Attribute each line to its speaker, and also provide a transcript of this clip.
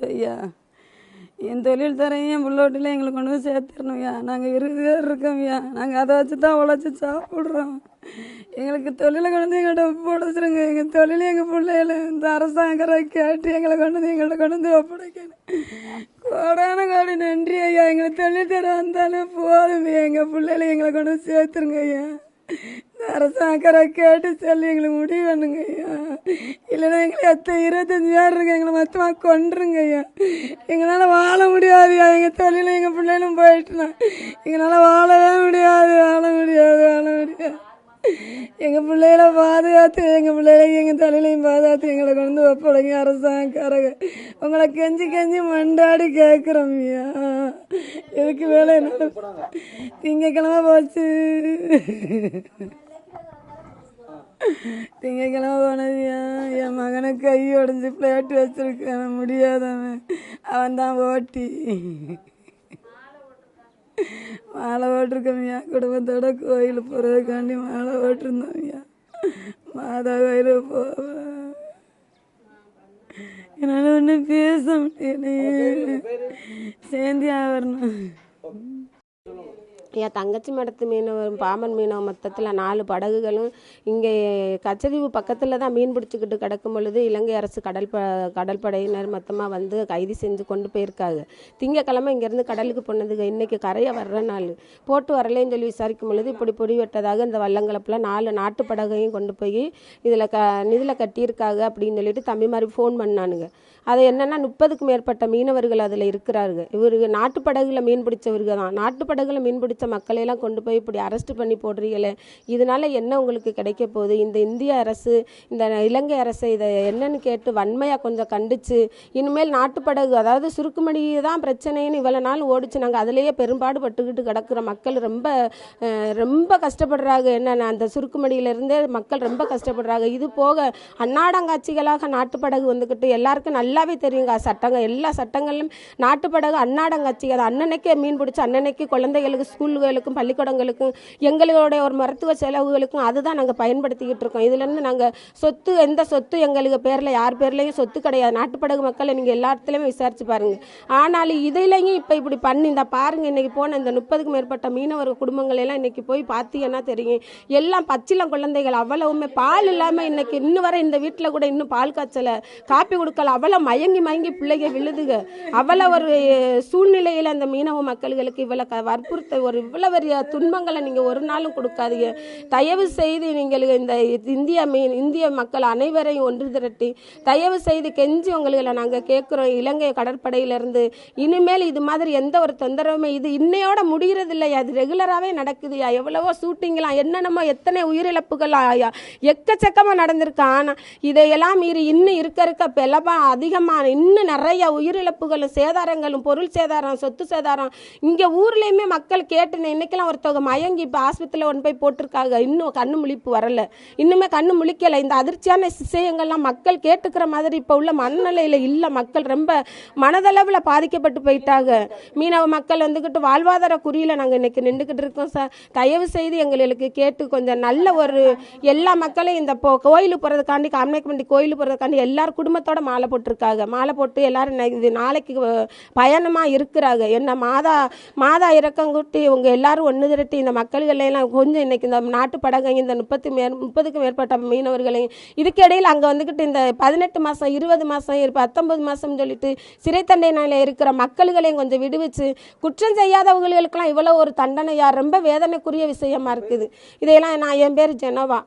Speaker 1: ஐயா. என் தொழில் தரையும் என் பிள்ளோட்டில் எங்களுக்கு கொண்டு வந்து சேர்த்துடணும்யா. நாங்கள் 20 பேர் இருக்கோம்யா. நாங்கள் அதை வச்சு தான் உழைச்சி சாப்பிட்றோம். எங்களுக்கு தொழிலை கொண்டு வந்து எங்கள்கிட்ட ஒப்படைச்சிருங்க. எங்கள் தொழில் எங்கள் பிள்ளைகள் இந்த அரசாங்கம் கேட்டு எங்களை கொண்டு வந்து எங்கள்கிட்ட கொண்டு வந்து ஒப்படைக்கணும். கோடான கோடி நன்றி ஐயா. எங்களுக்கு தொழில் தர வந்தாலும் போதும். எங்கள் பிள்ளைகளை எங்களை கொண்டு வந்து சேர்த்துருங்க ஐயா. இந்த அரசாங்கம் கேட்டு சொல்லி எங்களுக்கு முடிவு பண்ணுங்க ஐயா. இல்லைன்னா எங்களை 25 பேர் இருக்கு, எங்களை மொத்தமாக கொண்டுருங்க ஐயா. எங்களால் வாழ முடியாதுயா. எங்கள் தொழிலும் எங்கள் பிள்ளைகளும் போயிட்டுனா எங்களால் வாழவே முடியாது. எங்கள் பிள்ளைகளை பாதுகாத்து எங்கள் பிள்ளைகளையும் எங்கள் தொழிலையும் பாதுகாத்து எங்களை கொண்டு ஒப்படைங்க அரசாங்காரங்க. உங்களை கெஞ்சி மண்டாடி கேட்குறோம் ஐயா. இதுக்கு வேலை என்ன திங்கக்கிழமை போச்சு. திங்கக்கிழமை போனதுயா. என் மகனுக்கு கை உடஞ்சி பிளேட் வச்சிருக்கேன், முடியாதவன். அவன் தான் ஓட்டி மாலை ஓட்டிருக்கோம்யா. குடும்பத்தோட கோயில் போகிறதுக்காண்டி மாலை ஓட்டிருந்தோம்யா. மாதா கோயில் போவேன். என்னால் ஒன்றும் பேச முடியலையே. சேந்தியா வரணும்.
Speaker 2: என் தங்கச்சி மடத்து மீனவர் பாம்பன் மீனவ மொத்தத்தில் 4 படகுகளும் இங்கே கச்சதீவு பக்கத்தில் தான் மீன் பிடிச்சிக்கிட்டு கிடக்கும் பொழுது இலங்கை அரசு கடற்படையினர் மொத்தமாக வந்து கைது செஞ்சு கொண்டு போயிருக்காங்க. திங்கக்கிழமை இங்கேருந்து கடலுக்கு போனதுங்க. இன்றைக்கி கரையை வர்ற நாள் போட்டு வரலேன்னு சொல்லி விசாரிக்கும் பொழுது இப்படி பொடிவெட்டதாக இந்த வல்லங்கலப்பில் 4 நாட்டு படகையும் கொண்டு போய் இதில் கட்டியிருக்காங்க அப்படின்னு சொல்லிட்டு தம்பி மாதிரி ஃபோன் பண்ணானுங்க. அது என்னென்னா 30க்கும் மேற்பட்ட மீனவர்கள் அதில் இருக்கிறார்கள். இவருக்கு நாட்டு படகுல மீன் பிடிச்சவர்கள் தான். நாட்டு படகுல மீன் பிடிச்ச மக்களையெல்லாம் கொண்டு போய் இப்படி அரெஸ்ட் பண்ணி போடுறீங்களே, இதனால என்ன உங்களுக்கு கிடைக்க போகுது? இந்த இந்திய அரசு இந்த இலங்கை அரசு இதை என்னன்னு கேட்டு வன்மையாக கொஞ்சம் கண்டிச்சு இனிமேல் நாட்டு படகு அதாவது சுருக்குமடி தான் பிரச்சனைன்னு இவ்வளோ நாள் ஓடிச்சு. நாங்கள் அதிலேயே பெரும்பாடு பட்டுக்கிட்டு கிடக்கிற மக்கள் ரொம்ப ரொம்ப கஷ்டப்படுறாங்க. என்னென்ன அந்த சுருக்குமடியிலேருந்தே மக்கள் ரொம்ப கஷ்டப்படுறாங்க. இது போக அன்னாடங்காட்சிகளாக நாட்டு படகு வந்துக்கிட்டு எல்லாருக்கும் நல்லாவே தெரியுங்க. சட்டங்கள் எல்லா சட்டங்களிலும் நாட்டு படகு அன்னாடங்காட்சி. அது அன்னன்னைக்கே மீன் பிடிச்சி அன்னன்னைக்கு குழந்தைகளுக்கு ஸ்கூல்களுக்கும் பள்ளிக்கூடங்களுக்கும் எங்களுடைய ஒரு மருத்துவ செலவுகளுக்கும் அதுதான் நாங்கள் பயன்படுத்திக்கிட்டு இருக்கோம். இதுலேருந்து நாங்கள் சொத்து எந்த சொத்து எங்களுக்கு பேரில் யார் பேர்லையும் சொத்து கிடையாது. நாட்டுப்படகு மக்களை நீங்கள் எல்லா இடத்துலையுமே விசாரிச்சு பாருங்கள். ஆனாலும் இதுலையும் இப்போ இப்படி பண்ணி இந்த பாருங்கள், இன்றைக்கி போன இந்த 30க்கும் மேற்பட்ட மீனவர் குடும்பங்களெல்லாம் இன்றைக்கி போய் பார்த்தீங்கன்னா தெரியும். எல்லாம் பச்சிலம் குழந்தைகள் அவ்வளவுமே பால் இல்லாமல் இன்றைக்கி இன்னும் வர இந்த வீட்டில் கூட இன்னும் பால் காய்ச்சலை காப்பி கொடுக்கல. அவ்வளோ மயங்கி பிள்ளைங்க விழுதுக. அவ்வளோ ஒரு சூழ்நிலையில் அந்த மீனவ மக்களுக்கு இவ்வளோ வற்புறுத்த ஒரு இவ்வளோ பெரிய துன்பங்களை நீங்கள் ஒரு நாளும் கொடுக்காதீங்க. தயவு செய்து நீங்கள் இந்த இந்திய மக்கள் அனைவரையும் ஒன்று திரட்டி தயவு செய்து கெஞ்சி உங்களை நாங்கள் கேட்குறோம். இலங்கை கடற்படையிலேருந்து இனிமேல் இது மாதிரி எந்த ஒரு தொந்தரவுமே இது இன்னையோட முடிகிறது இல்லையா, அது ரெகுலராகவே நடக்குதுயா. எவ்வளவோ ஷூட்டிங்லாம் என்னென்னமோ எத்தனை உயிரிழப்புகள் எக்கச்சக்கமாக நடந்திருக்கு. ஆனால் இதையெல்லாம் மீறி இன்னும் இருக்க பெலபா அதிகமான இன்னும் நிறைய உயிரிழப்புகளும் சேதாரங்களும் பொருள் சேதாரம் சொத்து சேதாரம் இங்கே ஊர்லேயுமே மக்கள் கேட்டுன்னு இன்னைக்கெல்லாம் ஒருத்தவங்க மயங்கி இப்போ ஆஸ்பத்திரியில் கொண்டு போய் போட்டிருக்காங்க. இன்னும் கண்ணு முழிப்பு வரலை, இன்னுமே கண்ணு முழிக்கலை. இந்த அதிர்ச்சியான விஷயங்கள்லாம் மக்கள் கேட்டுக்கிற மாதிரி இப்போ உள்ள மனநிலையில் இல்லை. மக்கள் ரொம்ப மனதளவில் பாதிக்கப்பட்டு போயிட்டாங்க. மீனவ மக்கள் வந்துக்கிட்டு வாழ்வாதார குறியில் நாங்கள் இன்னைக்கு நின்றுக்கிட்டு இருக்கோம் சார். தயவு செய்து எங்களுக்கு கேட்டு கொஞ்சம் நல்ல ஒரு எல்லா மக்களையும் இந்த கோயிலுக்கு போகிறதுக்காண்டி காமநாயக்கம்பட்டி கோயிலுக்கு போகிறதுக்காண்டி எல்லாரும் குடும்பத்தோட மாலை போட்டிருக்காங்க. மாலை போட்டு எல்லாரும் இது நாளைக்கு பயணமாக இருக்கிறாங்க. என்ன மாதா இறக்கங்குட்டி இவங்க எல்லாரும் ஒன்று திரட்டி இந்த மக்கள்களெல்லாம் கொஞ்சம் இன்னைக்கு இந்த நாட்டு படகை இந்த 30க்கும் மேற்பட்ட மீனவர்களையும் இதுக்கு இடையில் அங்கே வந்துக்கிட்டு இந்த 18 மாதம் 20 மாதம் 19 மாதம் சொல்லிட்டு சிறை தண்டனையில் இருக்கிற மக்கள்களையும் கொஞ்சம் விடுவிச்சு குற்றம் செய்யாதவர்களுக்கெல்லாம் இவ்வளோ ஒரு தண்டனையா ரொம்ப வேதனைக்குரிய விஷயமா இருக்குது. இதையெல்லாம் என் பேர் ஜெனோவா.